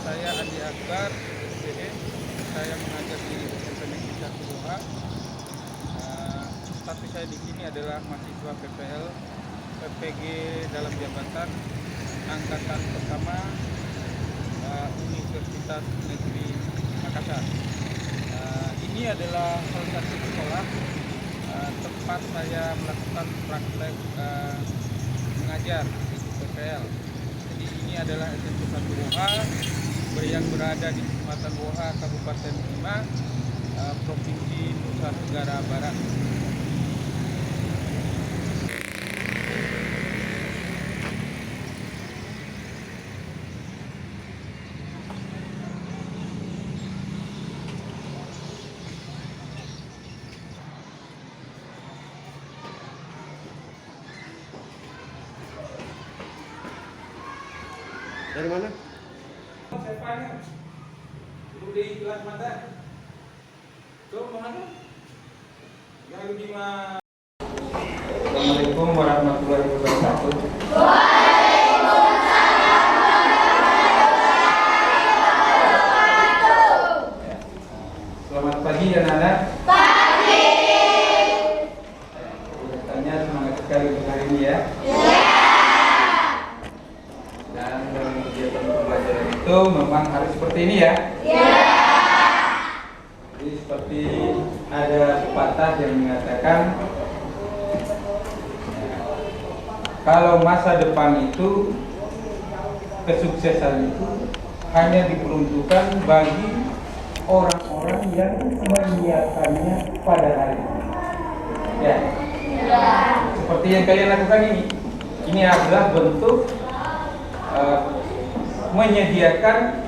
Saya Andi Akbar, SPD. Saya mengajar di SMP Negeri 1 Doha. Status saya di sini adalah mahasiswa PPL PPG dalam jabatan angkatan pertama Universitas Negeri Makassar. Ini adalah salah satu sekolah tempat saya melakukan praktek mengajar di PPL. Jadi ini adalah SMP 1 Doha yang berada di Kecamatan Doha, Kabupaten Bima, Provinsi Nusa Tenggara Barat. Dari mana? Siapanya? Dulu di kelas mana? Tuh mana? Yang di mana? Assalamualaikum warahmatullahi wabarakatuh. Selamat pagi anak-anak. Pagi. Kelihatannya semangat sekali untuk hari ini ya. Dan dalam kegiatan pembelajaran itu memang harus seperti ini ya. Jadi seperti ada pepatah yang mengatakan kalau masa depan itu, kesuksesan itu hanya diperuntukkan bagi orang-orang yang menyiapkannya pada hari ini. Ya. Seperti yang kalian lakukan ini. Ini adalah bentuk menyediakan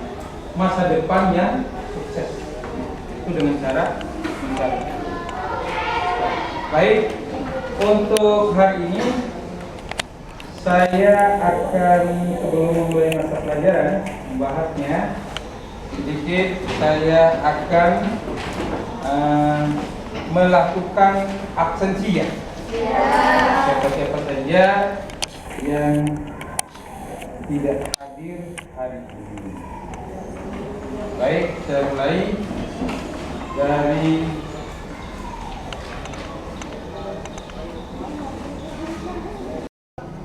masa depan yang sukses. Itu dengan cara mencari. Baik, untuk hari ini saya akan, sebelum memulai masa pelajaran membahasnya sedikit, saya akan melakukan absensi ya. Siapa-siapa saja yang tidak hadir hari ini. Baik, saya mulai dari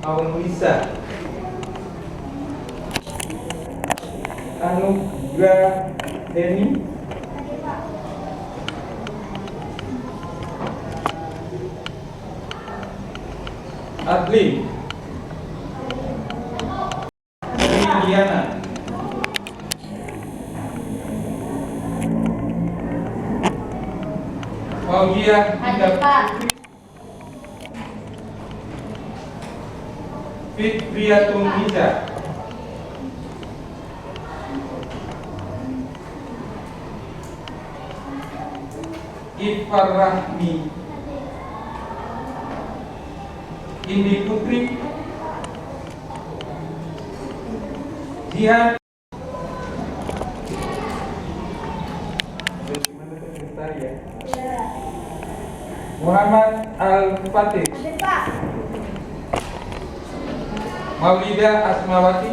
Aulisa Anugrah Deni, Adlin Diana, Fauzia Fitriatun Nisa, Ifar Rahmi, Indi Putri, Jihan. Muhammad Al-Fatih, Maulida Asmawati,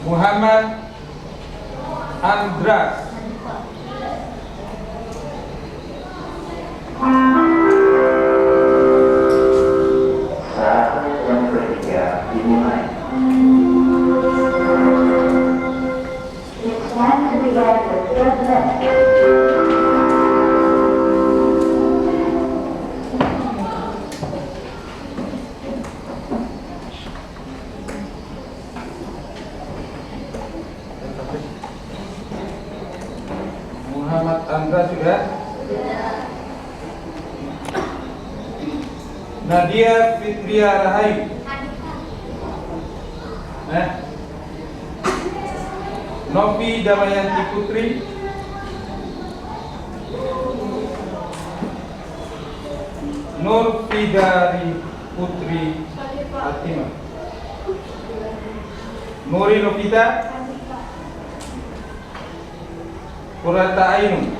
Muhammad Andras, saat yang ketiga dimulai. Muhammad Andra sudah? Nadia Fitria Rahayu, Novi Damayanti Putri, Nur Fidari Putri Fatimah, Nuri Novita, Qurrata Ainun,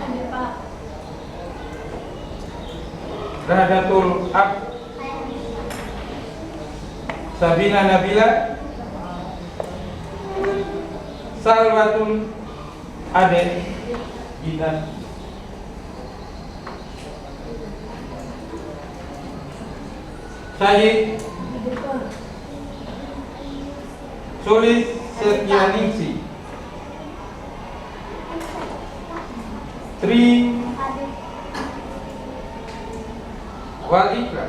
Rahdatul Ab, Sabina Nabila, Salwatun Ade Gina, Syahid Solis Setianingsi, Tri Walikra,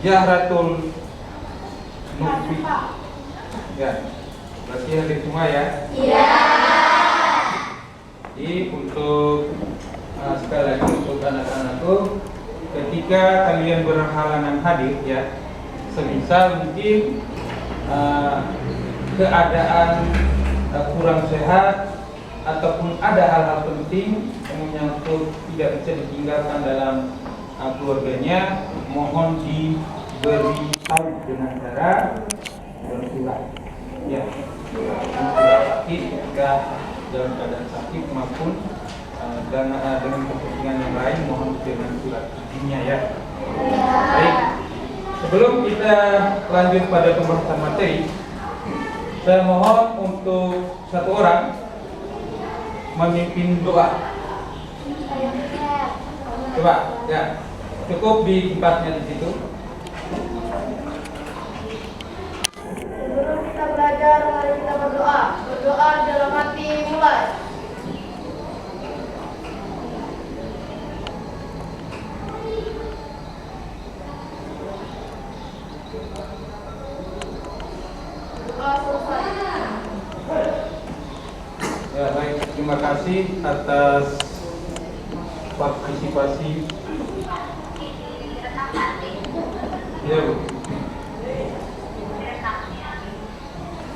Jahratul Nurfi. Ya, berarti hadir semua ya. Iya. Jadi untuk sekali lagi untuk anak-anakku, ketika kalian berhalangan hadir ya, semisal mungkin keadaan kurang sehat ataupun ada hal-hal penting yang menyangkut tidak bisa ditinggalkan dalam keluarganya, mohon diberitahu dengan cara bersurat ya, surat sakit jika dalam keadaan sakit maupun dengan kepentingan yang lain, mohon dengan surat izinnya ya. Baik, sebelum kita lanjut pada pembahasan materi, saya mohon untuk satu orang memimpin doa. Coba ya, cukup di tempatnya di situ. Sebelum kita belajar, mari kita berdoa. Berdoa dalam hati, mulai. Doa selesai. Ya baik, terima kasih atas partisipasi. Ya Bu.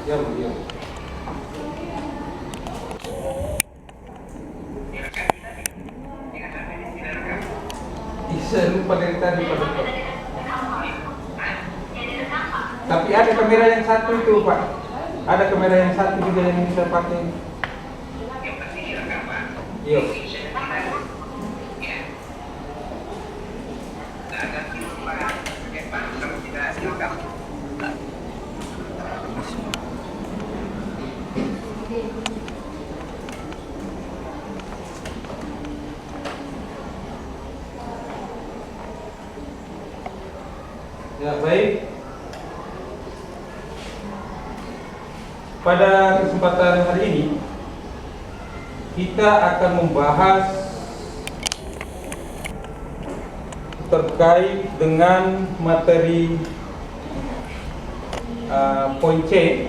Ya Bu, ya. Bisa lupa dari tadi Pak Dokter. Tapi ada kamera yang satu itu Pak. Ada kamera yang satu juga yang bisa pakai. Iya. Ya baik. Pada kesempatan hari ini kita akan membahas terkait dengan materi poin C,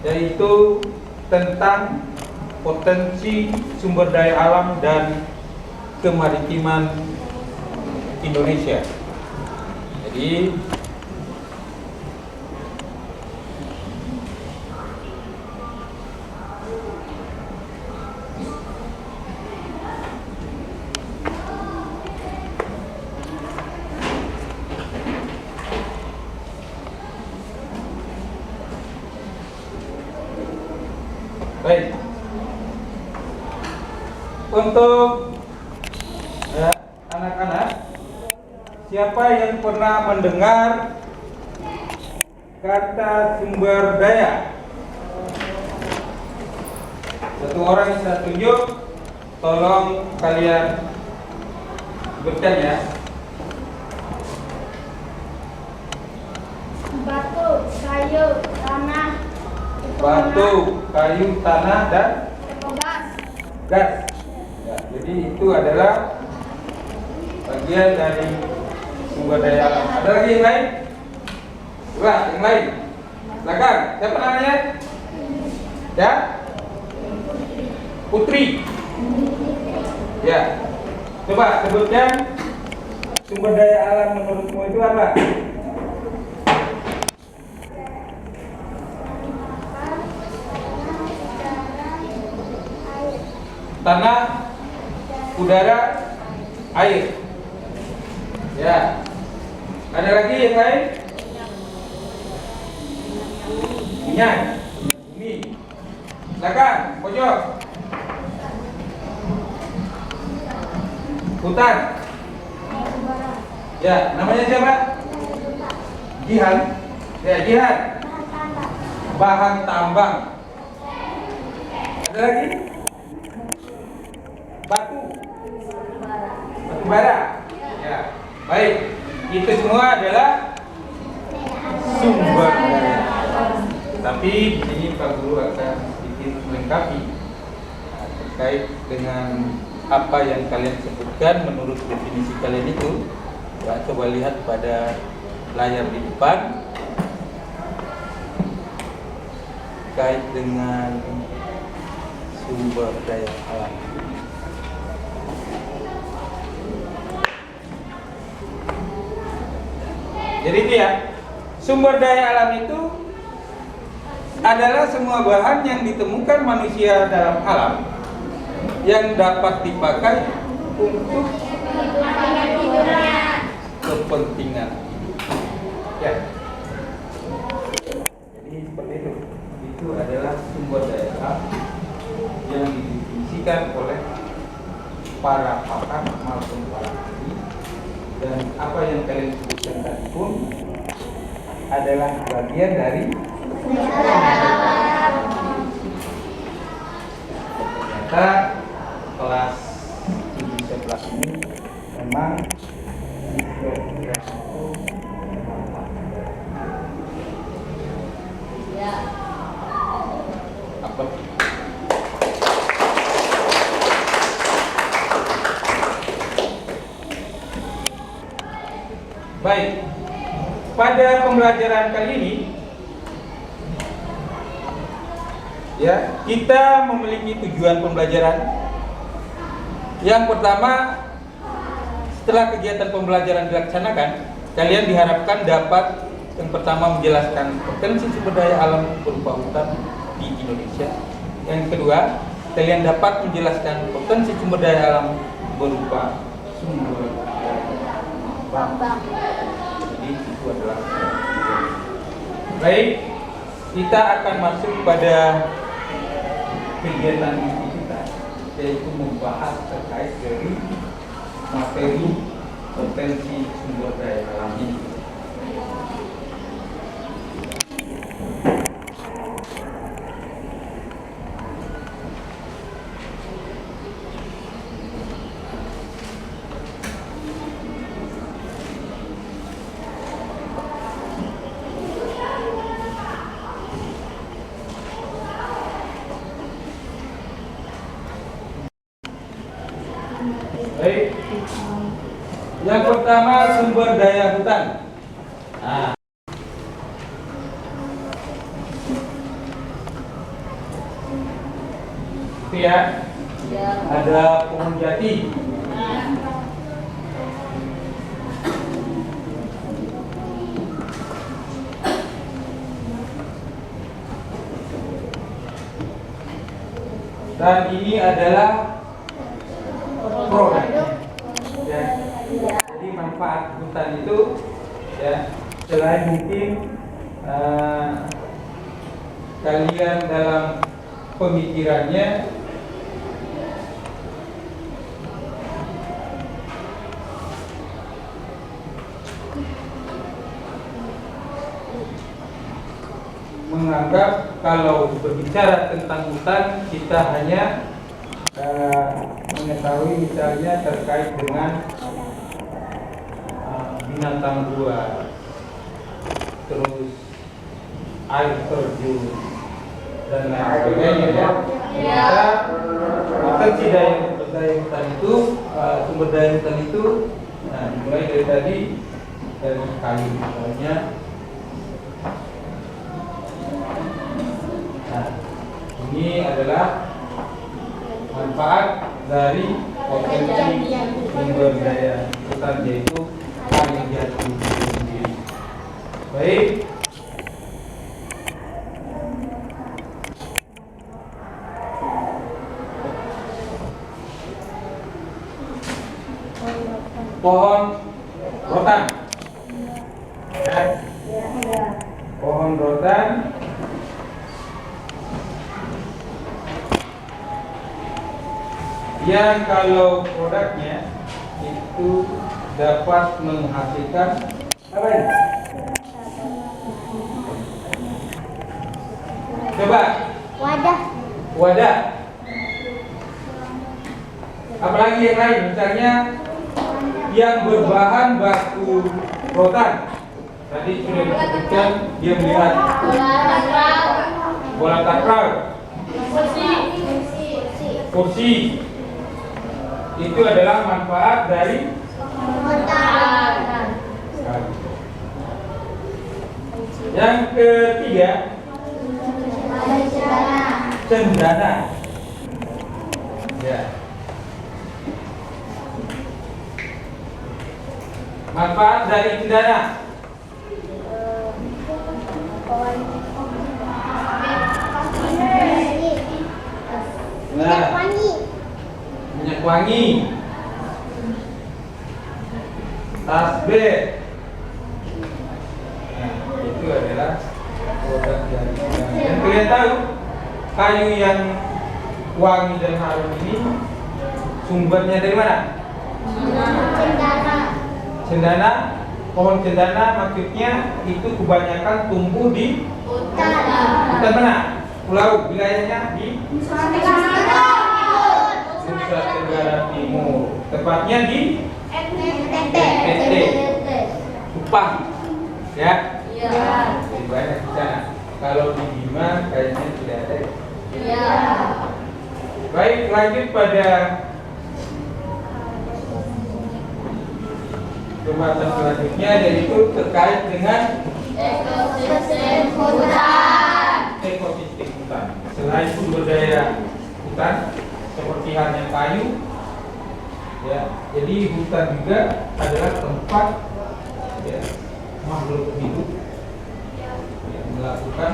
yaitu tentang potensi sumber daya alam dan kemaritiman Indonesia. Jadi baik, untuk anak-anak, siapa yang pernah mendengar kata sumber daya? Satu orang yang saya tunjuk, tolong kalian sebutkan ya. Batu, kayu, tanah. Batu, kayu, tanah, dan gas. gas. Ya, jadi itu adalah bagian dari sumber daya alam. Ada lagi yang lain? Coba yang lain. Silakan. Siapa namanya? Ya? Putri. Ya. Coba sebutkan sumber daya alam menurutmu itu apa? Tanah, udara, air. Ya. Ada lagi yang lain? Minyak, bumi. Silakan, pojok. Hutan. Ya, namanya siapa? Jihan. Ya, jihan. Bahan tambang. Ada lagi? Batu. Batu bara. Ya. Baik. Itu semua adalah sumber daya. Tapi di sini Pak Guru akan sedikit melengkapi terkait dengan apa yang kalian sebutkan menurut definisi kalian itu. Ya, coba lihat pada layar di depan terkait dengan sumber daya alam. Jadi itu ya, sumber daya alam itu adalah semua bahan yang ditemukan manusia dalam alam yang dapat dipakai untuk kepentingan hidup. Ya. Jadi seperti itu. Itu adalah sumber daya alam yang didefinisikan oleh para pakar maupun para ahli, dan apa yang kalian sebutkan tadi pun adalah bagian dari ternyata kelas 7 ini memang apa? Baik, pada pembelajaran kali ini ya, kita memiliki tujuan pembelajaran. Yang pertama, setelah kegiatan pembelajaran dilaksanakan, kalian diharapkan dapat yang pertama menjelaskan potensi sumber daya alam berupa hutan di Indonesia. Yang kedua, kalian dapat menjelaskan potensi sumber daya alam berupa sumber daya tambang. Jadi itu adalah baik. Kita akan masuk pada kegiatan inti kita, yaitu membahas terkait dari materi potensi sumber daya alam ini. Baik. Yang pertama, sumber daya hutan. Nah, itu ya. Ada pohon jati. Dan ini adalah produk. Ya. Jadi manfaat hutan itu ya, selain mungkin kalian dalam pemikirannya menganggap kalau berbicara tentang hutan kita hanya mengetahui misalnya terkait dengan binatang buas, terus air terjun dan lain sebagainya ya. Ternyata potensi daya hutan itu, sumber daya hutan itu, nah, dimulai dari tadi dari kayu misalnya. Nah, ini adalah manfaat dari potensi sumber daya hutan, yaitu kayu jati itu sendiri. Baik. Pohon rotan. Pohon rotan yang kalau produknya itu dapat menghasilkan apa ini? Coba. Wadah. Wadah. Apalagi yang lain, misalnya yang berbahan baku rotan. Tadi sudah disebutkan dia melihat bola takraw, kursi. Itu adalah manfaat dari yang ketiga, cendana. Ya. Manfaat dari cendana. Nah, minyak wangi, tasbih. Nah, itu adalah produk dari cendana. Dan kalian tahu kayu yang wangi dan harum ini sumbernya dari mana? Cendana. Pohon cendana maksudnya itu kebanyakan tumbuh di hutan mana? Pulau, wilayahnya di Nusa Tenggara Timur. Tepatnya di NTT, Kupang. Ya? Jadi banyak di sana. Kalau di Bima kayaknya tidak ada. Baik, lanjut pada pembahasan selanjutnya, yaitu terkait dengan ekosistem hutan. Selain sumber daya hutan seperti halnya kayu, ya, jadi hutan juga adalah tempat, ya, makhluk hidup yang melakukan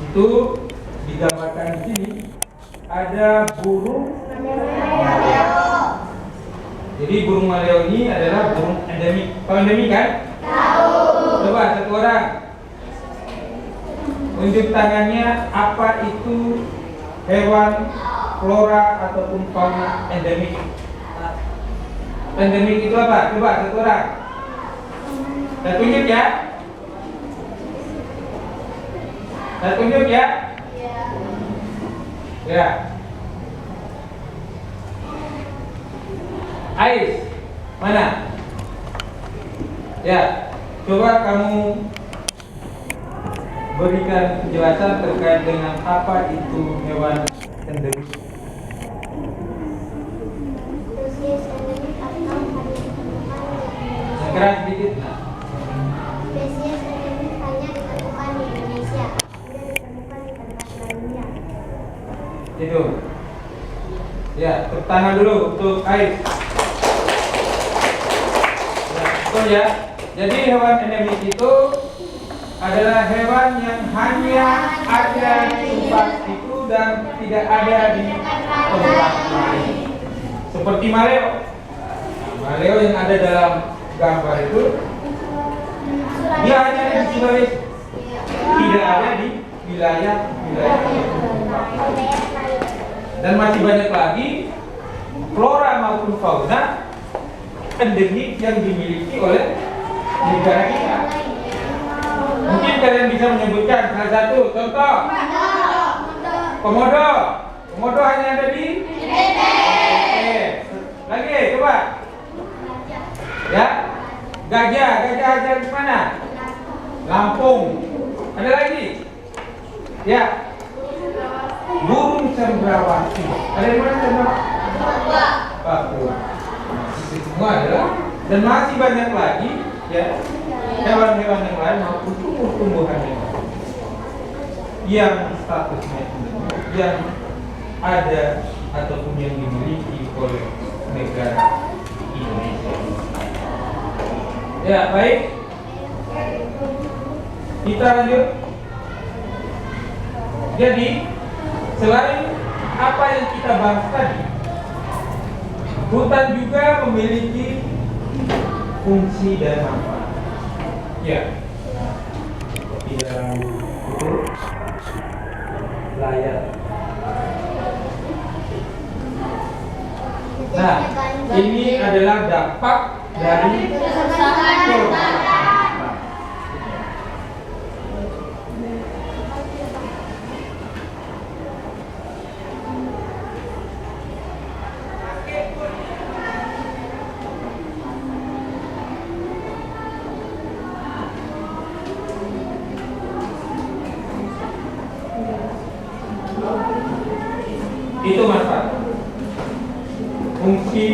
itu. Digambarkan di sini ada burung maleo. Jadi burung maleo ini adalah burung endemik. Tahu endemik kan? Tahu. Coba satu orang unjuk tangannya, apa itu hewan flora ataupun fauna endemik? Endemik itu apa? Coba satu orang. Saya tunjuk ya. Saya tunjuk ya. Ya. Ais, mana? Ya, coba kamu berikan penjelasan terkait dengan apa itu hewan endemik. Spesies endemik atau hanya ditemukan Yang keras sedikit. spesies endemik hanya ditemukan di Indonesia, tidak ditemukan di tempat lainnya. Itu. Ya, tepuk tangan dulu untuk Ais. Ya, betul ya. Jadi hewan endemik itu adalah hewan yang hanya ada di tempat itu dan tidak ada di tempat lain. Seperti maleo. Maleo yang ada dalam gambar itu, dia hanya ada di Sulawesi, tidak ada di wilayah tempat lain. Dan masih banyak lagi flora maupun fauna endemik yang dimiliki oleh negara kita. Mungkin kalian bisa menyebutkan salah satu contoh. Komodo. Komodo hanya ada di NTT. Lagi coba. Ya. Gajah. Gajah ada di mana? Lampung. Ada lagi? Ya. Burung cendrawasih. Ada di mana cendrawasih? Papua. Itu semua adalah, dan masih banyak lagi, ya, hewan-hewan yang lain maupun tumbuh-tumbuhan yang statusnya yang ada ataupun yang dimiliki oleh negara Indonesia. Ya, baik. Kita lanjut. Jadi, selain apa yang kita bahas tadi, hutan juga memiliki fungsi dan manfaat. Ya, seperti dalam itu layar. Nah, ini adalah dampak dari kerusakan.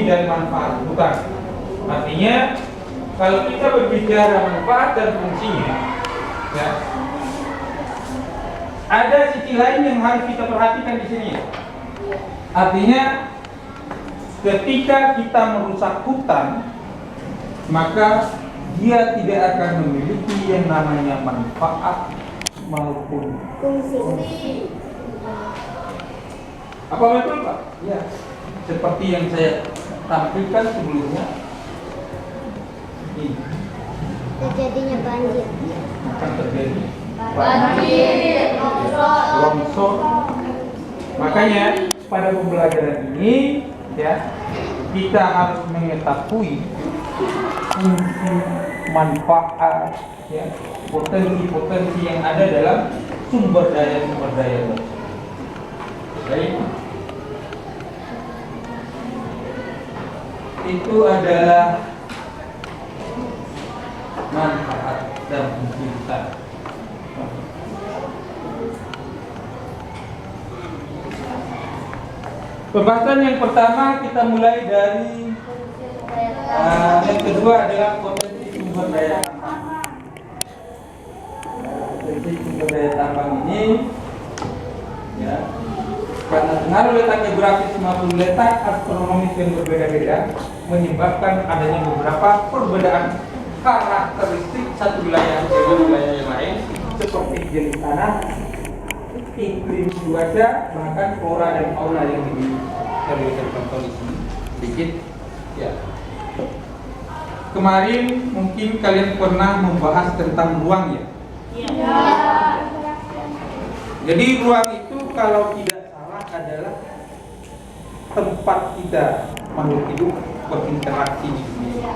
dan manfaat hutan. Artinya kalau kita berbicara manfaat dan fungsinya, ya, ada sisi lain yang harus kita perhatikan di sini. Artinya ketika kita merusak hutan, maka dia tidak akan memiliki yang namanya manfaat maupun Fungsi. apa betul Pak? Ya, seperti yang saya tampilkan sebelumnya. Ini Terjadinya banjir. akan terjadi Banjir, longsor. Makanya pada pembelajaran ini, ya, kita harus mengetahui fungsi, manfaat, ya, potensi-potensi yang ada dalam sumber daya tersebut. Baik. Itu adalah manfaat dan fungsi hutan. Pembahasan yang pertama kita mulai dari yang kedua adalah potensi sumber daya tambang. Potensi sumber daya tambang ini, ya, karena pengaruh letak geografis maupun letak astronomis yang berbeda-beda menyebabkan adanya beberapa perbedaan karakteristik satu wilayah dengan wilayah yang lain, seperti jenis tanah, iklim, cuaca, bahkan flora dan fauna yang dimiliki. Saya berikan contoh di sini sedikit, ya. Kemarin mungkin kalian pernah membahas tentang ruang, ya. Jadi ruang itu kalau tidak salah adalah tempat kita makhluk hidup berinteraksi di dunia.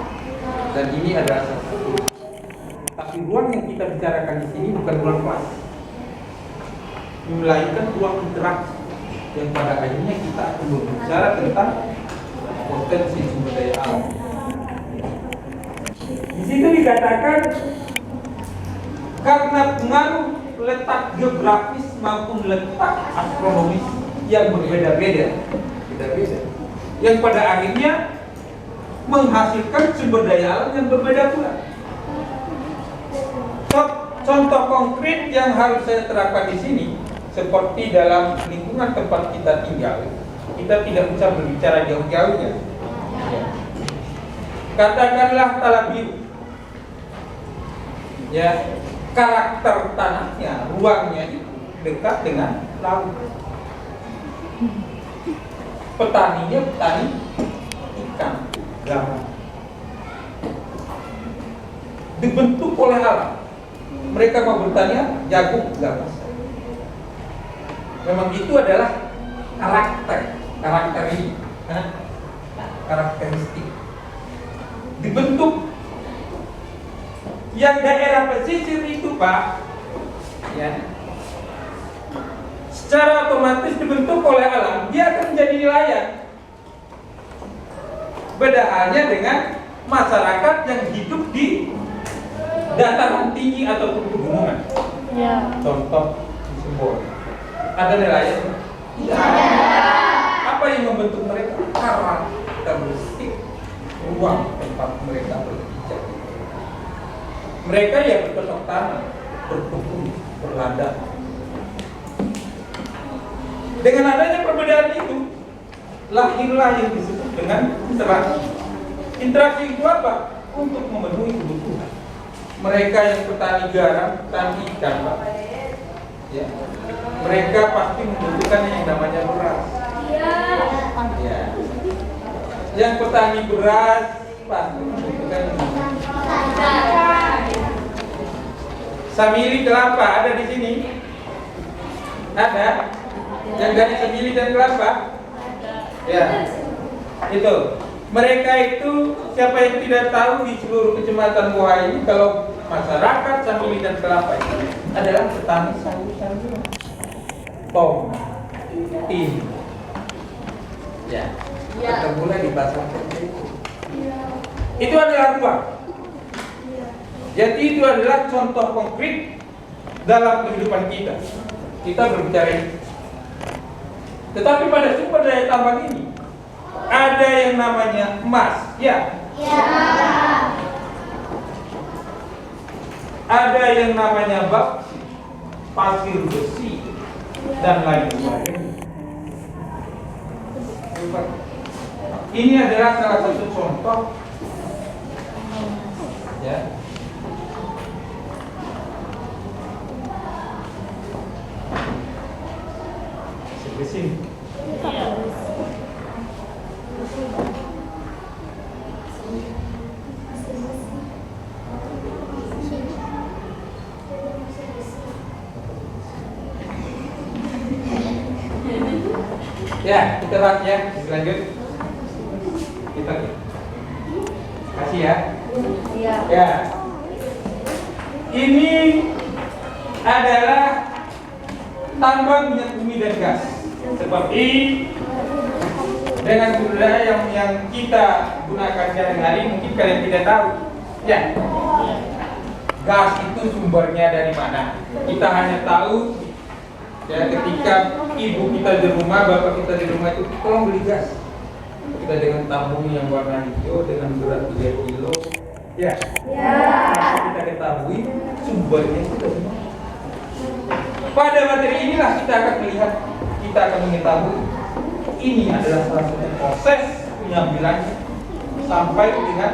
Dan ini adalah satu. Tapi ruang yang kita bicarakan di sini bukan ruang kelas, melainkan ruang interaksi yang pada akhirnya kita akan berbicara tentang potensi sumber daya alam. Di situ dikatakan karena pengaruh letak geografis maupun letak astronomis yang berbeda-beda, yang pada akhirnya menghasilkan sumber daya alam yang berbeda pula. Contoh konkret yang harus saya terapkan di sini, seperti dalam lingkungan tempat kita tinggal, kita tidak bisa berbicara jauh-jauhnya. Ya. Katakanlah Talaga Biru, ya, karakter tanahnya, ruangnya itu dekat dengan laut. Petaninya petani ikan, garam. Dibentuk oleh alam. Mereka mau bertanya jagung, gak bisa. Memang itu adalah karakter ini, karakteristik. Dibentuk. Yang daerah pesisir itu Pak, ya, secara otomatis dibentuk oleh alam, dia akan menjadi nelayan. Beda halnya dengan masyarakat yang hidup di dataran tinggi ataupun pegunungan. Ya. Contoh di Sumber, ada nelayan? Tidak. Apa yang membentuk mereka? Karakteristik ruang tempat mereka berpijak. Mereka ya bercocok tanam, berkebun, berladang. Dengan adanya perbedaan itu, lahirlah yang disebut dengan interaksi. Interaksi itu apa? Untuk memenuhi kebutuhan. Mereka yang petani garam, petani ikan, Pak, ya, mereka pasti membutuhkan yang namanya beras. Ya. Yang petani beras pasti membutuhkan yang namanya samiri kelapa. Ada di sini? Ada? Yang dari samiri dan kelapa? Ya. Itu. Mereka itu, siapa yang tidak tahu di seluruh kecamatan Goa ini, kalau masyarakat sambil dan kelapa itu adalah petani sayur-sayuran, tomat, ini, ya, ketemu di pasar itu. Itu adalah ruang. Jadi itu adalah contoh konkret dalam kehidupan kita. Kita berbicara ini. Tetapi pada sumber daya tambang ini, Ada yang namanya emas, ya. Ada yang namanya bauksit, pasir besi, dan lain sebagainya. Ini adalah salah satu contoh, ya. Besi. Ya, kita bahas ya, lanjut. Kita kasih ya. Ya. Ini adalah tambang minyak bumi dan gas. Seperti dengan sumber daya yang kita gunakan sehari-hari, mungkin kalian tidak tahu. Ya. Gas itu sumbernya dari mana? Kita hanya tahu ya ketika ibu kita di rumah, bapak kita di rumah itu tolong beli gas. Kita dengan tabung yang warna hijau dengan berat 3 kilo. Ya. Kita ketahui sumbernya itu dari mana. Pada materi inilah kita akan melihat, kita akan mengetahui ini adalah salah satu proses pengambilannya sampai dengan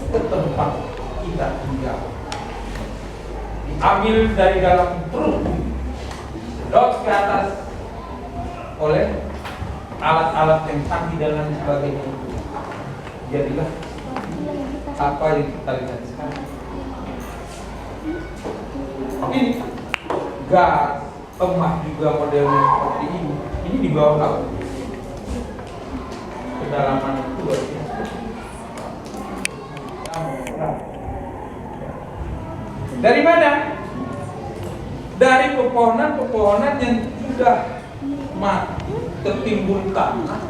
ke tempat kita tinggal. Diambil dari dalam perut, sedot ke atas oleh alat-alat yang canggih dan lain sebagainya. Jadilah apa yang kita lihat sekarang. Ini gas, emas juga modelnya seperti ini. Ini di bawah laut. Kedalaman itu luar biasa. Dari mana? Dari pepohonan-pepohonan yang sudah mati, tertimbun tanah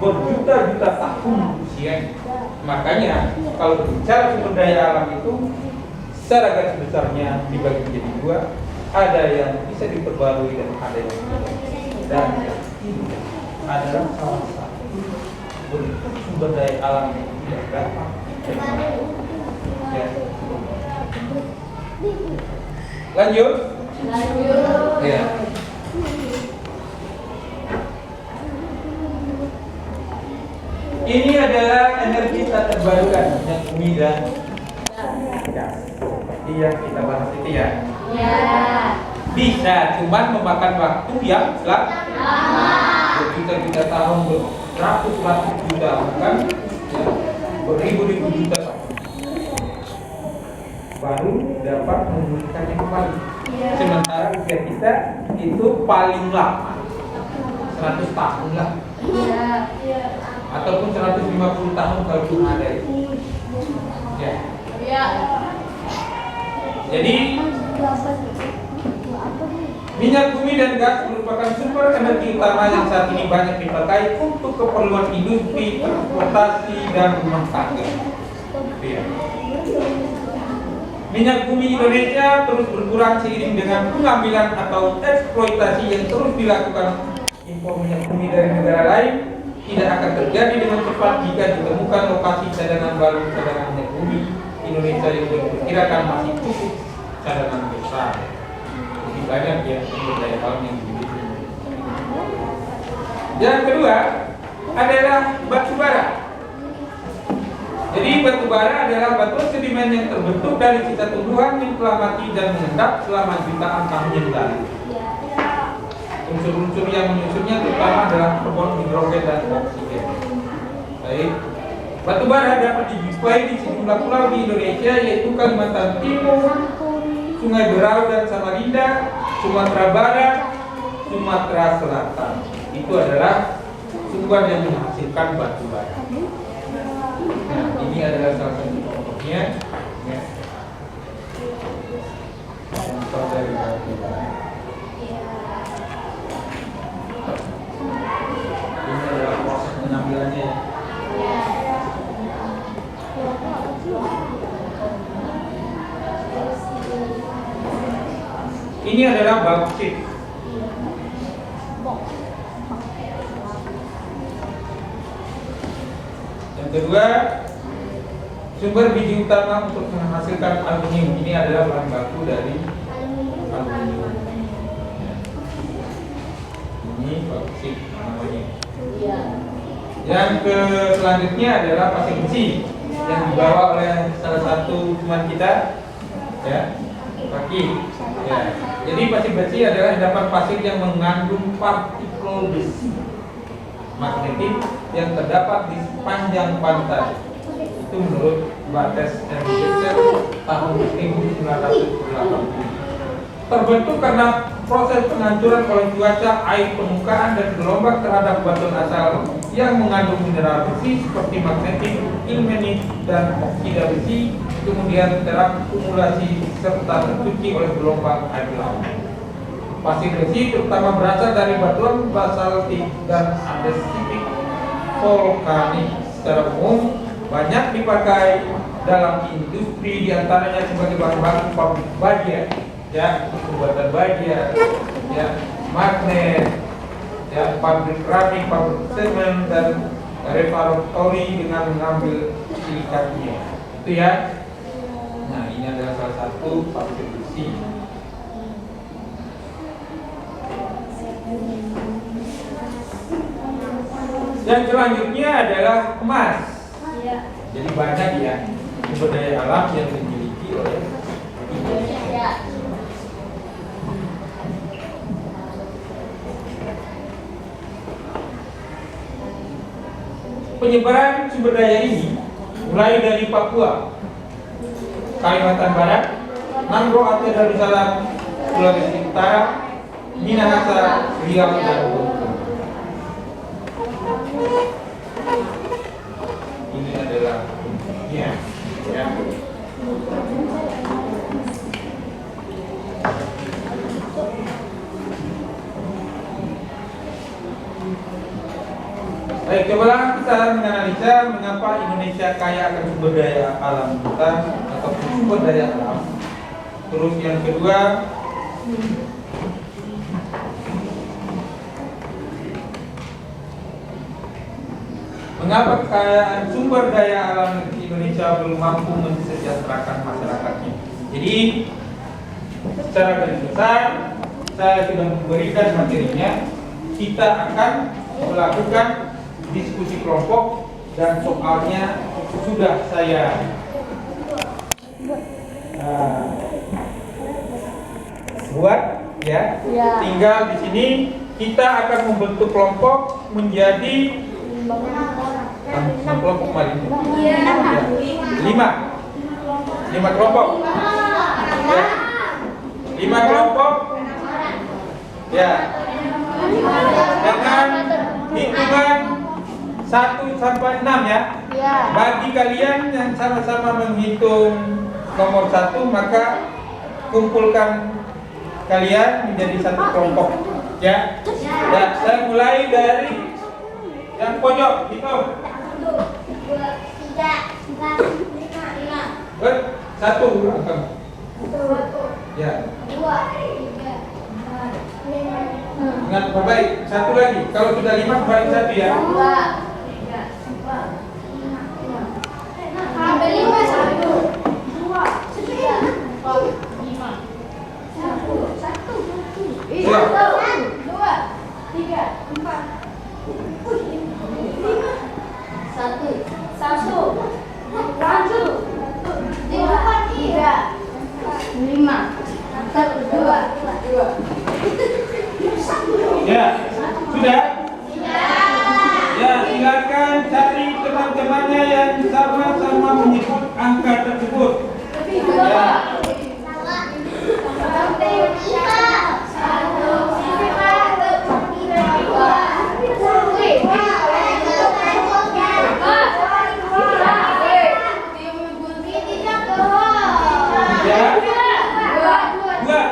berjuta-juta tahun usianya. Makanya kalau bicara sumber daya alam itu secara garis besarnya dibagi menjadi dua. Ada yang bisa diperbarui dan ada yang tidak. Dan ini adalah salah satu bentuk sumber daya alam yang tidak dapat diterima. Ya. Lanjut. Ya. Ini adalah energi tak terbarukan yang bumi dan gas. Iya, kita bahas itu ya. Bisa, cuman memakan waktu yang lama. Berjuta-juta tahun, beratus-ratus juta, bahkan ya, beribu-ribu juta tahun. Baru dapat memulihkannya kembali. Sementara usia kita itu paling lama 100 tahun lah. Ataupun 150 tahun kalau pun ada itu. Ya. Jadi minyak bumi dan gas merupakan sumber energi utama yang saat ini banyak dipakai untuk keperluan industri, transportasi, dan rumah tangga. Ya. Minyak bumi Indonesia terus berkurang seiring dengan pengambilan atau eksploitasi yang terus dilakukan. Impor minyak bumi dari negara lain tidak akan terjadi dengan cepat jika ditemukan lokasi cadangan baru cadangan minyak bumi Indonesia yang diperkirakan masih cukup cadangan besar. Lebih banyak ya sumber daya alam yang dimiliki. Yang kedua adalah batu bara. Jadi batu bara adalah batu sedimen yang terbentuk dari sisa tumbuhan yang telah mati dan mengendap selama jutaan tahun yang lalu. Unsur-unsur yang menyusunnya terutama adalah karbon, hidrogen, dan oksigen. Baik. Batu bara dapat dijumpai di sejumlah pulau di Indonesia yaitu Kalimantan Timur, Sungai Berau dan Samarinda, Sumatera Barat, Sumatera Selatan. Itu adalah sumber yang menghasilkan batu bara. Nah, ini adalah salah satu contohnya. Ya. Contoh dari batu bara. Ini adalah proses pengambilannya. Ini adalah bauksit. kedua, sumber biji utama untuk menghasilkan aluminium ini adalah bahan baku dari aluminium. Ini bauksit namanya. Yang selanjutnya adalah pasir besi yang dibawa oleh salah satu teman kita, ya, Paki. Ya. Jadi pasir besi adalah endapan pasir yang mengandung partikel besi magnetik yang terdapat di sepanjang pantai. Itu menurut Bates and Getzer tahun 1980. Terbentuk karena proses penghancuran oleh cuaca, air permukaan dan gelombang terhadap batuan asal yang mengandung mineral besi seperti magnetit, ilmenit dan oksida besi, kemudian terakumulasi serta tercuci oleh gelombang air laut. Pasir besi terutama berasal dari batuan basaltik dan andesitik volkanik. Secara umum banyak dipakai dalam industri, diantaranya sebagai bahan baku pabrik baja, ya, pembuatan baja, ya, magnet, ya, pabrik keramik, pabrik semen dan refractory dengan mengambil silikatnya. Itu ya. Nah, ini adalah salah satu pasir besi. Yang selanjutnya adalah emas. Jadi banyak ya sumber daya alam yang dimiliki oleh Indonesia. Penyebaran sumber daya ini mulai dari Papua, Kalimantan Barat, Nangro Aceh Darussalam, Sulawesi Utara, Minahasa, Riau dan Bengkulu. Ini adalah ya. Baik, cobalah kita menganalisa mengapa Indonesia kaya akan sumber daya alam hutan atau sumber daya alam. Terus yang kedua, mengapa kekayaan sumber daya alam Indonesia belum mampu mensejahterakan masyarakatnya. Jadi secara garis besar saya sudah memberikan materinya. Kita akan melakukan diskusi kelompok dan soalnya sudah saya buat ya. Tinggal di sini kita akan membentuk kelompok menjadi 6 kelompok kemarin. 5 kelompok. Ya. 5 kelompok. Ya. Dengan hitungan 1 sampai 6 ya. Bagi kalian yang sama-sama menghitung nomor 1, maka kumpulkan kalian menjadi 1 kelompok. Ya. Ya, saya mulai dari yang pojok, hitung. 1, 2, 3, 4, 5. 1 angka. 1, Ya. 2, 3, 4, 5. Ingat baik, 1 lagi. Kalau sudah 5 balik 1 ya. 2, 3, 4, 5. Sampai 5, 1, 2, 3, 4, 5. 1, 2, 3, 4. 2. Ya, sudah? Ya, silakan cari teman-temannya yang sama-sama menyebut angka tersebut. Ya.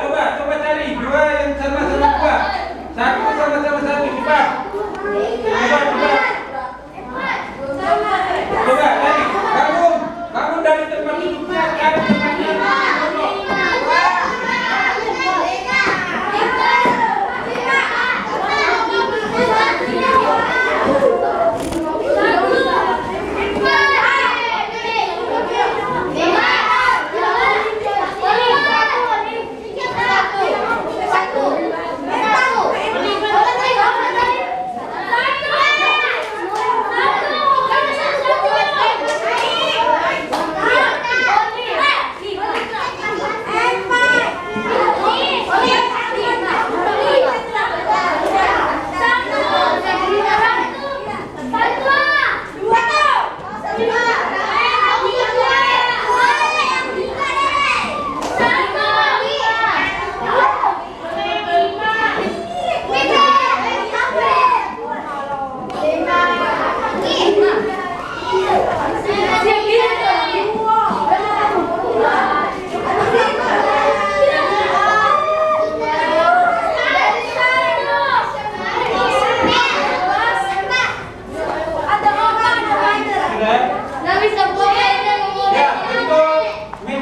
Coba cari 2 yang sama-sama 2. 1 sama-sama 1 cepat. Coba cari. Kamu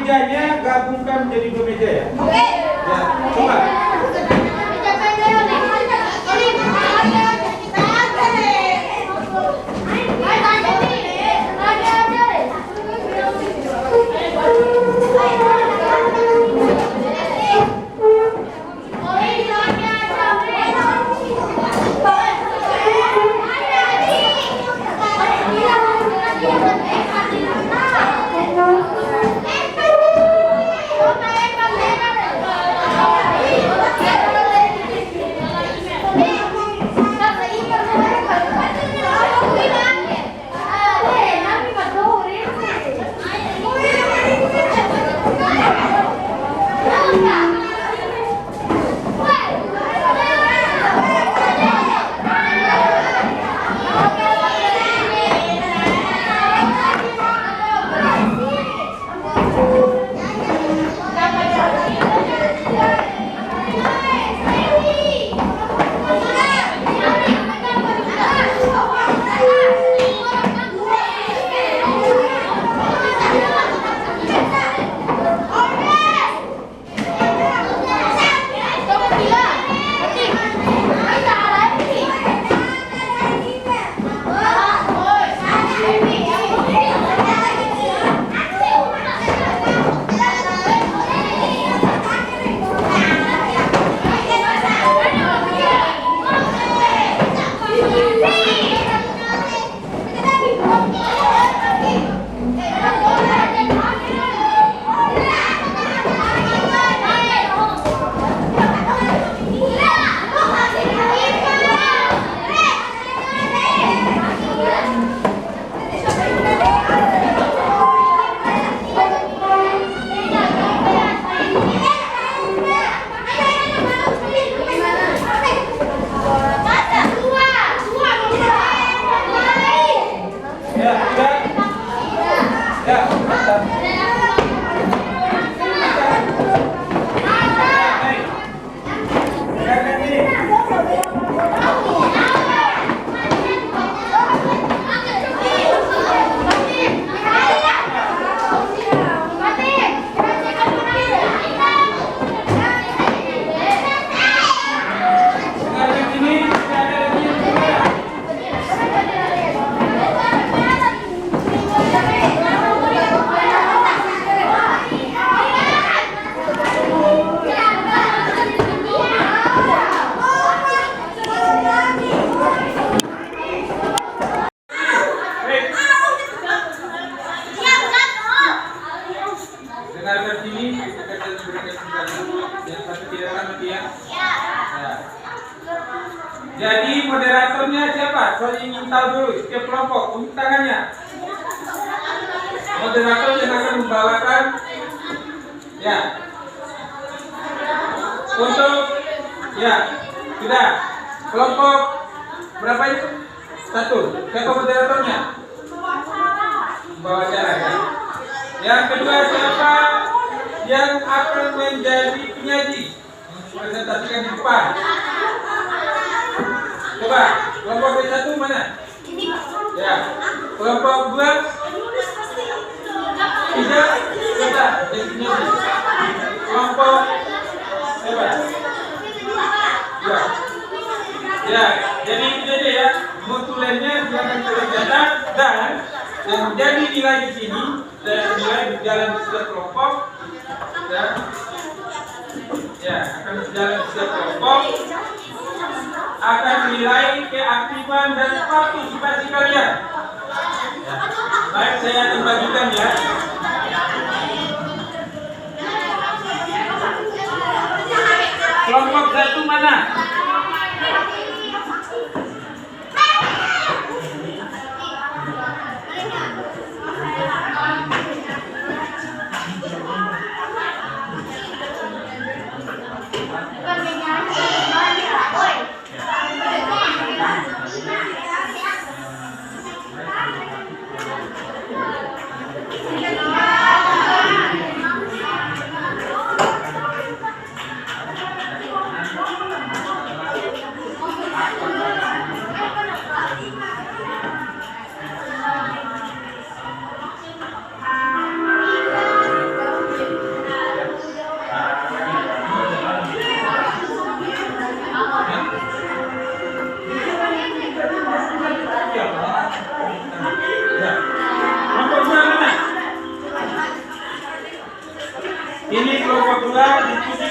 mejanya gabungkan menjadi 2 meja ya. Oke. Ya, coba. Jadi moderatornya siapa? Saya ingin tahu dulu setiap kelompok untuk tangannya. Moderator yang akan membawakan, ya. Untuk, ya, sudah. Kelompok berapa itu? 1. Siapa moderatornya? Bawa acara ya. Yang kedua siapa yang akan menjadi penyaji? Presentasikan di depan. Coba, kelompok B1 mana? Ya, kelompok 2 3 coba jadi penyaji. Kelompok coba. Ya, jadi itu aja ya. Notulennya silakan tercatat dan yang menjadi nilai di sini dan nilai berjalan di setiap kelompok ya akan berjalan di setiap kelompok akan menilai keaktifan dan partisipasi kalian. Ya. Baik, saya akan bagikan ya. Kelompok 1 mana?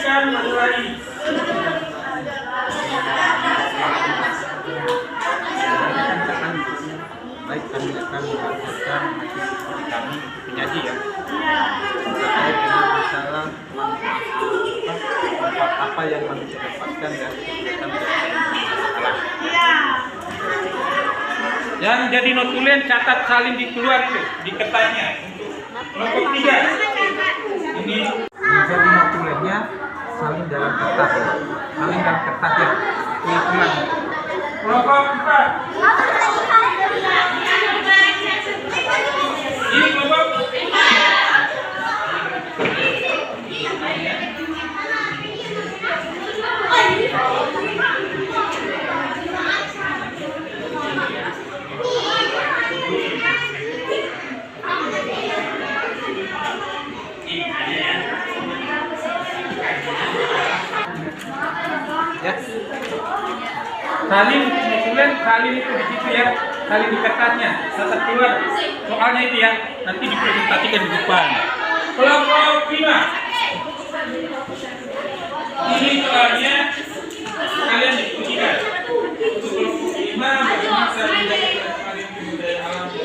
lanjutkan materi. Baik, kami akan melanjutkan materi kami penyaji ya. Terkait dengan masalah manfaat apa yang manusia dapatkan dari kegiatan masalah. Yang jadi notulen catat salin di keluar itu di kertasnya untuk kelompok 3. Ini menjadi notulennya salin dalam kertas ya. Salin dalam kertas ya. Tulis-tulis. Kelompok 4. Ini kelompok ya. Salin notulen, salin itu di situ ya, salin di kertasnya, catat keluar soalnya itu ya, nanti dipresentasikan di depan. Kelompok 5. Ini soalnya kalian diskusikan. Untuk kelompok 5 bagaimana cara menjaga kelestarian budaya alam.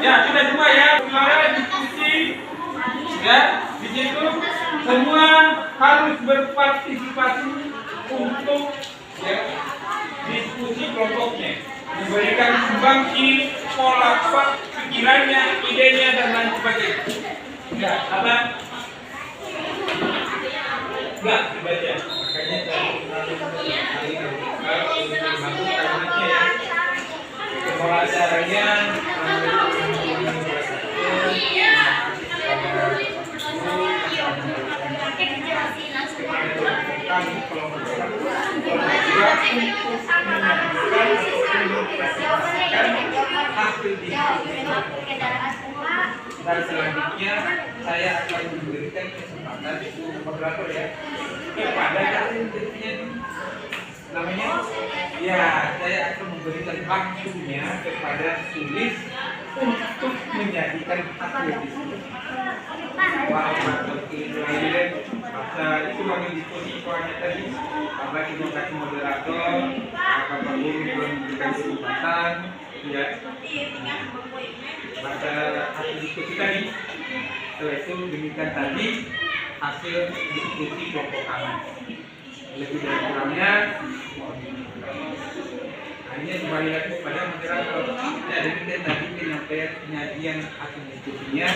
Ya, sudah semua ya, kemarin diskusi ya, di situ semua harus berpartisipasi untuk ya, diskusi kelompoknya, memberikan sumbangsi, pola pikirannya, idenya dan lain sebagainya. Ya, apa? Enggak, dibaca. Makanya saya ya. Pola caranya dan selanjutnya saya akan memberikan kesempatan moderator ya kepada intinya namanya ya, saya akan memberikan waktunya kepada tulis untuk menjadikan hasil diskusi. Masa itu kami diskusi soalnya tadi karena kita kasih moderator maka perlu memberikan kesempatan ya. Maka hasil diskusi tadi setelah itu demikian tadi hasil diskusi kelompok kami. Lebih dari kurangnya hanya kembali lagi kepada moderator. Ya, demikian tadi penyampaian penyajian hasil diskusinya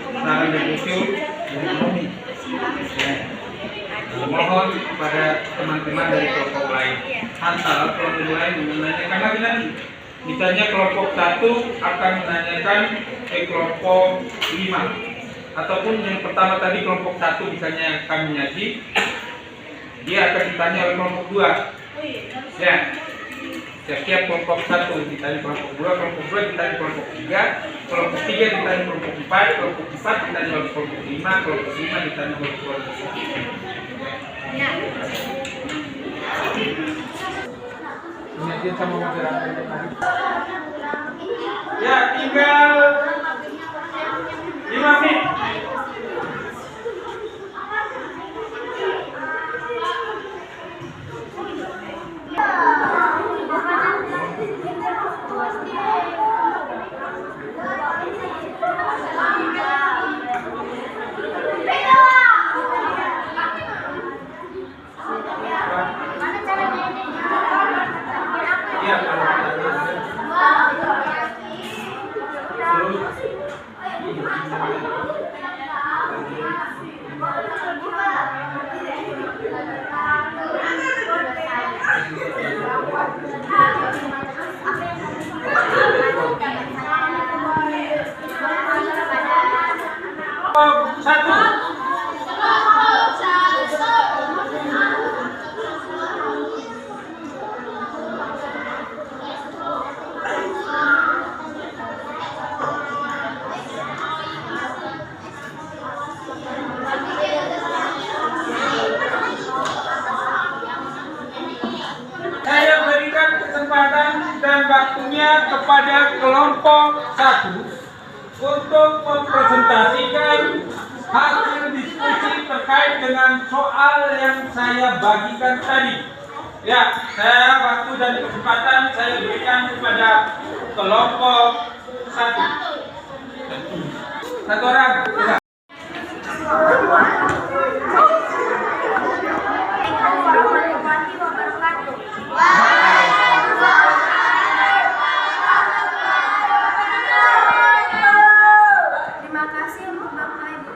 secara begitu dan ekonomi. Ya. Mohon kepada teman-teman dari kelompok lain, antara kelompok lain menanyakan lagi nanti. Misalnya kelompok 1 akan menanyakan ke kelompok 5, ataupun yang pertama tadi kelompok 1 misalnya akan menyaji, dia akan ditanya oleh kelompok 2. Ya. Setiap kelompok 1 ditanya kelompok 2, kelompok 2 ditanya kelompok 3, kelompok 3 ditanya kelompok 4, kelompok 4 ditanya kelompok 5, kelompok 5 ditanya kelompok 10. Ya. Ingatin sama moderator tadi. Ya, tinggal 5 menit. Iya, satu. Saya berikan kesempatan dan waktunya kepada kelompok 1 untuk mempresentasikan hasil diskusi terkait dengan soal yang saya bagikan tadi. Ya, saya waktu dan kesempatan saya berikan kepada kelompok 1. Satu orang. Ya. Terima kasih untuk Bapak Ibu.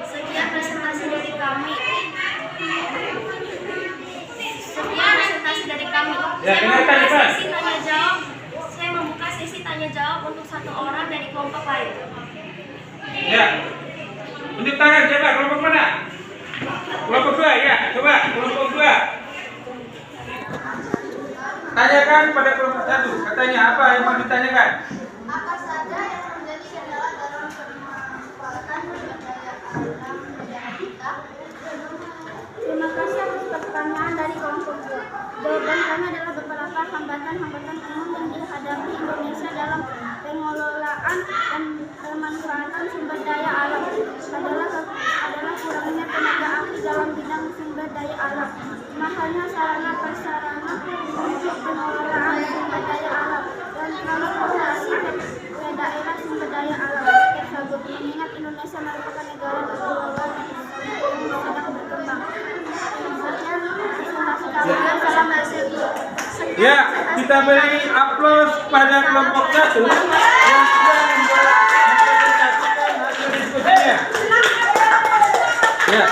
Sekian presentasi dari kami. Ya, dengarkan, Ivan. Saya membuka sesi tanya jawab untuk satu orang dari kelompok lain. Ya. Tunjuk tangan coba kelompok mana? Kelompok 2 ya, coba kelompok 2. Tanyakan pada kelompok 1. Katanya apa yang mau ditanyakan? Apa saja yang menjadi kendala dalam pemanfaatan sumber daya alam negara kita? Terima kasih atas pertanyaan dari kelompok 2. Jawaban kami adalah beberapa hambatan-hambatan umum yang dihadapi Indonesia dalam pengelolaan dan pemanfaatan sumber daya alam adalah kurangnya tenaga ahli dalam bidang sumber daya alam, mahalnya sarana prasarana untuk pengelolaan sumber daya alam, dan transportasi ke daerah sumber daya alam tersebut, mengingat Indonesia merupakan negara kepulauan yang sedang berkembang. Sekian presentasi kami. Salam hasil. Ya, kita beri aplaus pada kelompok 1 yang sudah mempresentasikan hasil diskusinya. Ya.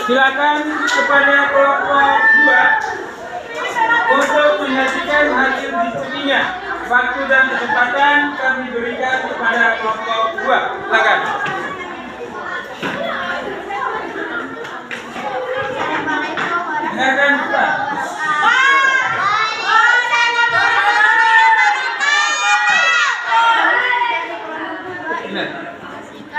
Silakan kepada kelompok 2 untuk menyajikan hasil diskusinya. Waktu dan kesempatan kami berikan kepada kelompok 2. Silakan. Silakan, Pak.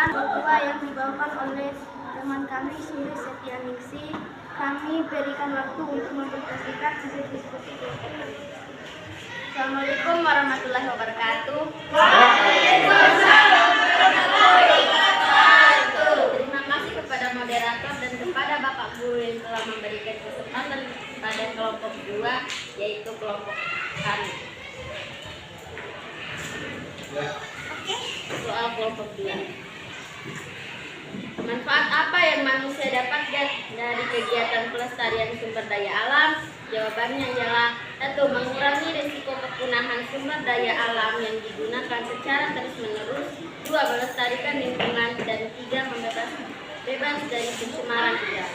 Ketua yang dibawakan oleh teman kami Suri Setianingsi, kami berikan waktu untuk mempresentasikan hasil diskusi. Assalamualaikum warahmatullahi wabarakatuh. Terima kasih kepada moderator dan kepada Bapak Guru yang telah memberikan kesempatan pada kelompok 2, yaitu kelompok kami. Soal kelompok 2. Manfaat apa yang manusia dapatkan dari kegiatan pelestarian sumber daya alam? Jawabannya ialah 1. Mengurangi risiko kepunahan sumber daya alam yang digunakan secara terus-menerus. 2. 2. Melestarikan lingkungan. Dan 3. Bebas dari pencemaran udara.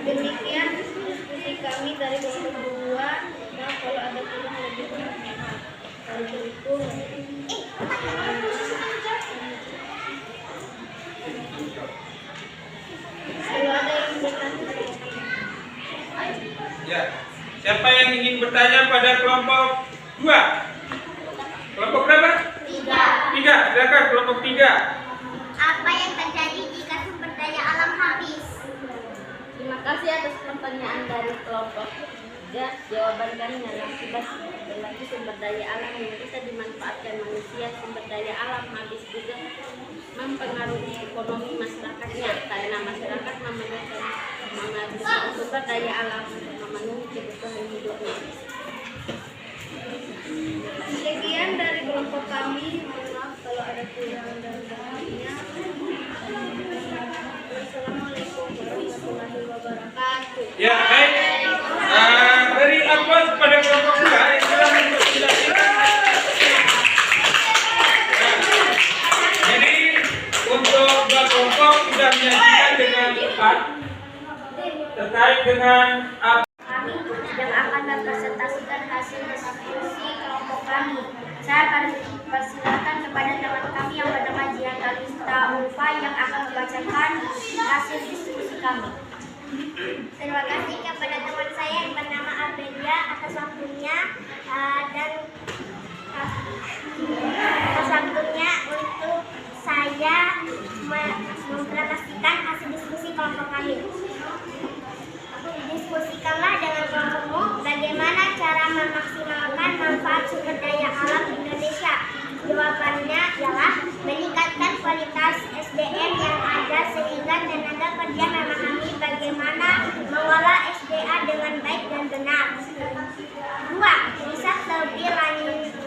Demikian diskusi kami dari kelompok 2. Nah, kalau ada kurang lebih dari itu kalau ada yang bertanya. Ya, siapa yang ingin bertanya pada kelompok 2? Kelompok berapa? 3. Silakan kelompok 3. Apa yang terjadi jika sumber daya alam habis? Terima kasih atas pertanyaan dari kelompok 3. Jawaban kami adalah akibat lagi sumber daya alam yang bisa dimanfaatkan manusia. Sumber daya alam habis juga mempengaruhi ekonomi masyarakatnya karena masyarakat menghabiskan sumber daya alam untuk memenuhi kebutuhan hidupnya. Sekian dari kelompok kami. Maaf kalau ada kurang dan lebihnya. Wassalamualaikum warahmatullahi wabarakatuh. Ya, baik. Dari apa pada kelompok 2? Silakan jadi untuk dua kelompok sudah menyajikan dengan tepat terkait dengan apa Kami yang akan mempresentasikan hasil diskusi kelompok kami. Saya akan persilakan kepada teman kami yang bernama Jihan Kalista Ulfa yang akan membacakan hasil diskusi kami. Terima kasih kepada teman saya yang bernama Abelia atas waktunya untuk saya mempresentasikan hasil diskusi kelompok kami. Diskusikanlah dengan kelompokmu bagaimana cara memaksimalkan manfaat sumber daya alam Indonesia. Jawabannya ialah meningkatkan kualitas SDM yang ada sehingga tenaga kerja memahami bagaimana mengolah SDA dengan baik dan benar. 2.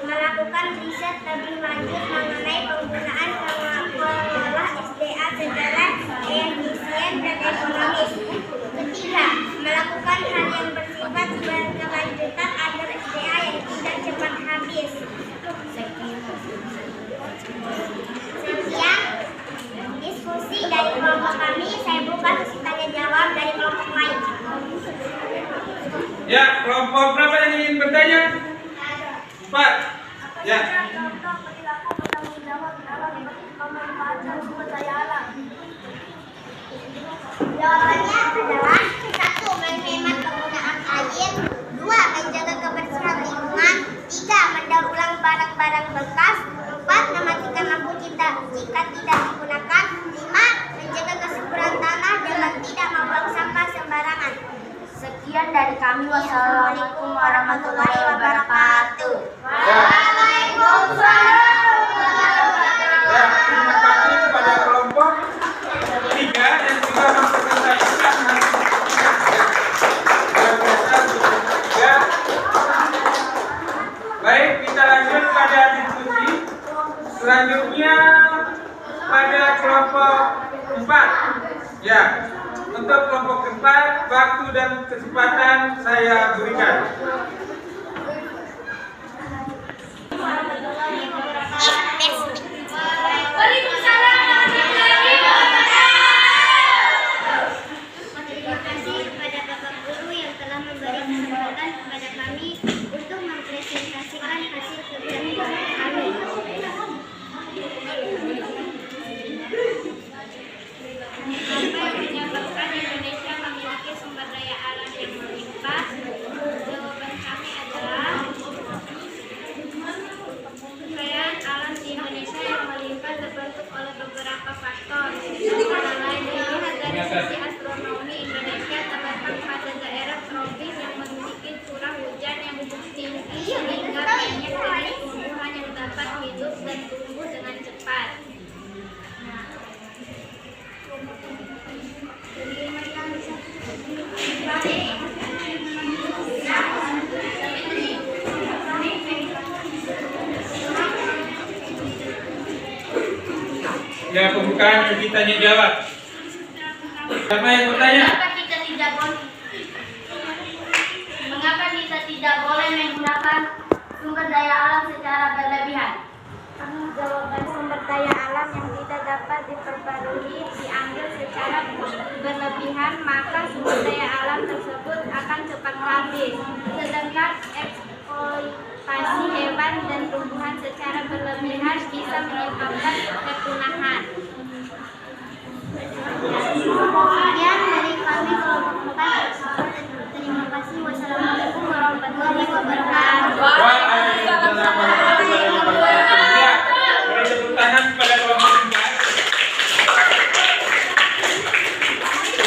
Melakukan riset lebih lanjut mengenai penggunaan pengolah SDA secara efisien dan ekonomis. 3. Melakukan hal yang bersifat berkelanjutan agar SDA yang tidak cepat habis. Sekian diskusi dari kelompok kami. Saya buka sesi tanya jawab dari kelompok lain. ya, kelompok berapa yang ingin bertanya? 4. Ya. Jawabannya adalah 1. Menghemat penggunaan air. 2. Menjaga kebersihan lingkungan. 3. Mendaur ulang barang-barang bekas. 4. Mematikan lampu jika tidak digunakan. 5. Menjaga kesuburan tanah dengan tidak membuang sampah sembarangan. Sekian dari kami. Wassalamualaikum warahmatullahi wabarakatuh. Waalaikumsalam. Ya, terima kasih kepada kelompok 3 yang sudah mempresentasikan ya. Baik, kita lanjut pada diskusi. Selanjutnya pada kelompok 4. Ya, untuk kelompok 4 waktu dan kesempatan saya berikan. Terima kasih kepada Bapak Guru yang telah memberi kesempatan kepada kami untuk mempresentasikan hasil kerja kami. Apa yang menyebabkan Indonesia memiliki sumber daya alam yang melimpah? Jawaban kami adalah kekayaan alam di Indonesia yang melimpah terbentuk oleh beberapa faktor. Antara lain dilihat dari sisi astronomi, Indonesia terletak pada daerah tropis yang memiliki curah hujan yang tinggi sehingga banyak jenis tumbuhan yang dapat hidup dan tumbuh dengan cepat. Ya, pembukaan sesi tanya jawab. Siapa yang bertanya? Mengapa kita tidak boleh menggunakan sumber daya alam teknologi diambil secara berlebihan, maka sumber daya alam tersebut akan cepat habis. Sedangkan eksploitasi hewan dan tumbuhan secara berlebihan bisa menyebabkan kepunahan. Sekian dari kami kelompok 4 tersebut. Terima kasih. Wassalamualaikum warahmatullahi wabarakatuh. Waalaikumsalam warahmatullahi wabarakatuh. Ya, boleh tepuk tangan kepada kelompok 4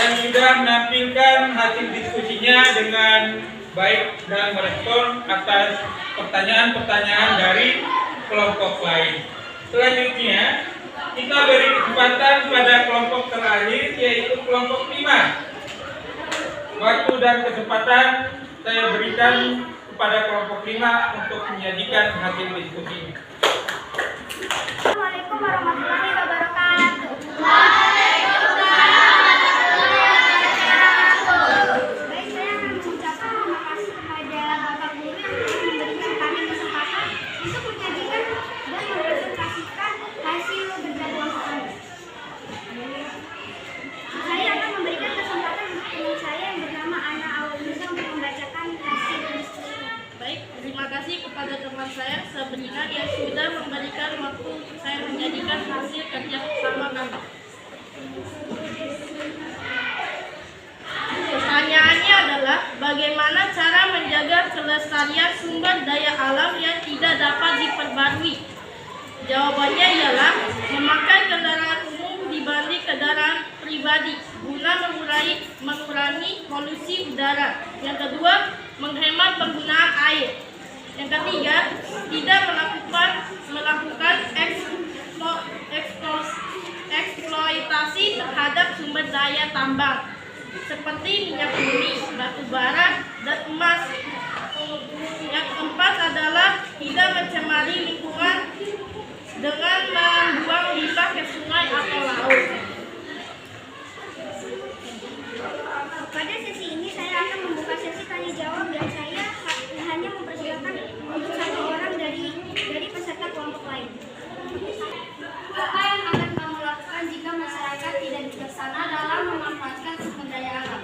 yang sudah menampilkan hasil diskusinya dengan baik dan merespon atas pertanyaan-pertanyaan dari kelompok lain. Selanjutnya, kita beri kesempatan pada kelompok terakhir, yaitu kelompok 5. Waktu dan kesempatan saya berikan kepada kelompok 5 untuk menyajikan hasil diskusinya. Assalamualaikum warahmatullahi wabarakatuh. Baik, saya akan mengucapkan terima kasih kepada Bapak Guru yang telah memberikan kami kesempatan untuk menyajikan dan mempresentasikan hasil berjadwal kami. Saya akan memberikan kesempatan untuk teman saya yang bernama Ana Awalisa untuk membacakan hasil diskusi. Baik, terima kasih kepada teman saya Sabrina yang sudah memberikan waktu untuk saya menjadikan hasil kerja bersama kami. Pertanyaannya adalah bagaimana cara menjaga kelestarian sumber daya alam yang tidak dapat diperbarui? Jawabannya ialah memakai kendaraan umum dibanding kendaraan pribadi guna mengurangi polusi udara. Yang kedua, menghemat penggunaan air. Yang ketiga, tidak melakukan eksploitasi terhadap sumber daya tambang seperti minyak bumi, batu bara, dan emas. Yang keempat adalah tidak mencemari lingkungan dengan membuang limbah ke sungai atau laut. Pada sesi ini saya akan membuka sesi tanya jawab dan saya hanya mempersilakan untuk satu orang dari peserta kelompok lain. Apa yang akan kamu lakukan jika masyarakat tidak bijaksana dalam memanfaatkan sumber daya alam?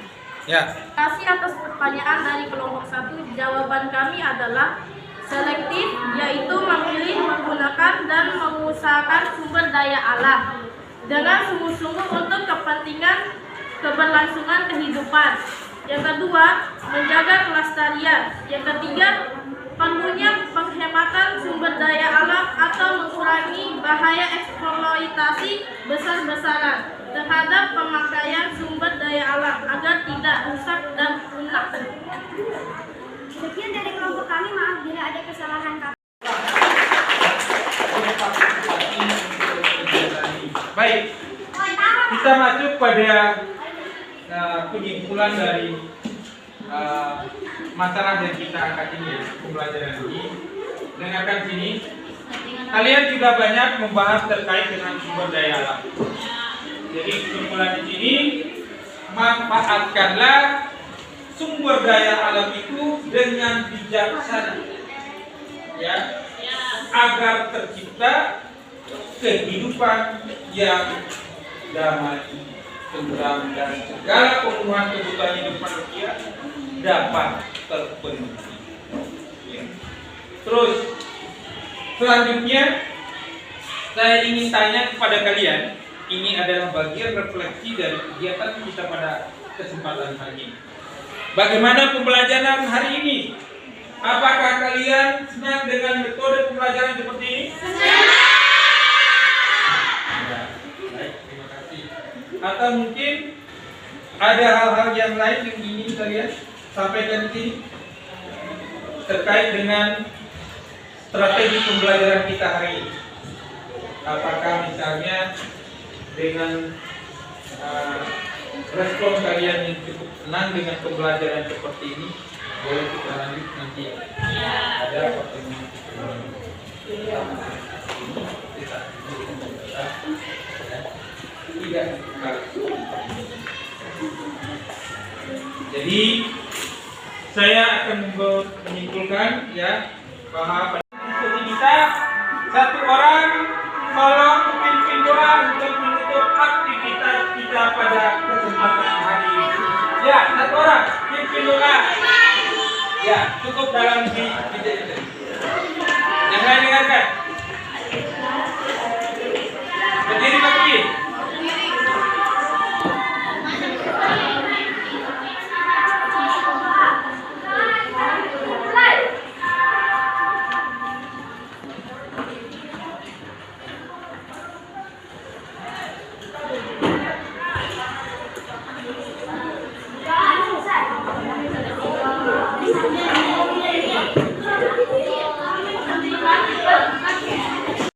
Ya, Terima kasih atas pertanyaan dari kelompok 1. Jawaban kami adalah selektif, yaitu memilih, menggunakan, dan mengusahakan sumber daya alam dengan sungguh-sungguh untuk kepentingan keberlangsungan kehidupan. Yang kedua, menjaga kelestarian. Yang ketiga, perlunya penghematan sumber daya alam atau mengurangi bahaya eksploitasi besar-besaran terhadap pemakaian sumber daya alam agar tidak rusak dan punah. Sekian dari kelompok kami, maaf bila ada kesalahan kami. baik. Kita masuk pada penyimpulan dari masalah yang kita angkat ini, pembelajaran ini. Dengarkan sini. Kalian sudah banyak membahas terkait dengan sumber daya alam. Jadi kesimpulan di sini, manfaatkanlah sumber daya alam itu dengan bijaksana, ya, agar tercipta kehidupan yang damai, tentram, dan segala kebutuhan hidup manusia dapat terpenuhi. Ya. Terus selanjutnya saya ingin tanya kepada kalian. Ini adalah bagian refleksi dari kegiatan kita pada kesempatan hari ini. Bagaimana pembelajaran hari ini? Apakah kalian senang dengan metode pembelajaran seperti ini? Ya, baik, terima kasih. Atau mungkin ada hal-hal yang lain yang ingin kalian sampaikan di sini terkait dengan strategi pembelajaran kita hari ini? Apakah misalnya dengan respon kalian yang cukup senang dengan pembelajaran seperti ini, boleh kita lanjut nanti ada pertemuan tidak. Jadi saya akan menyimpulkan ya bahwa pada diskusi kita satu orang tolong pimpin doa untuk untuk aktivitas kita pada kesempatan hari ini. Ya, satu orang pimpin doa. Ya, cukup dalam di. Yang lain dengarkan.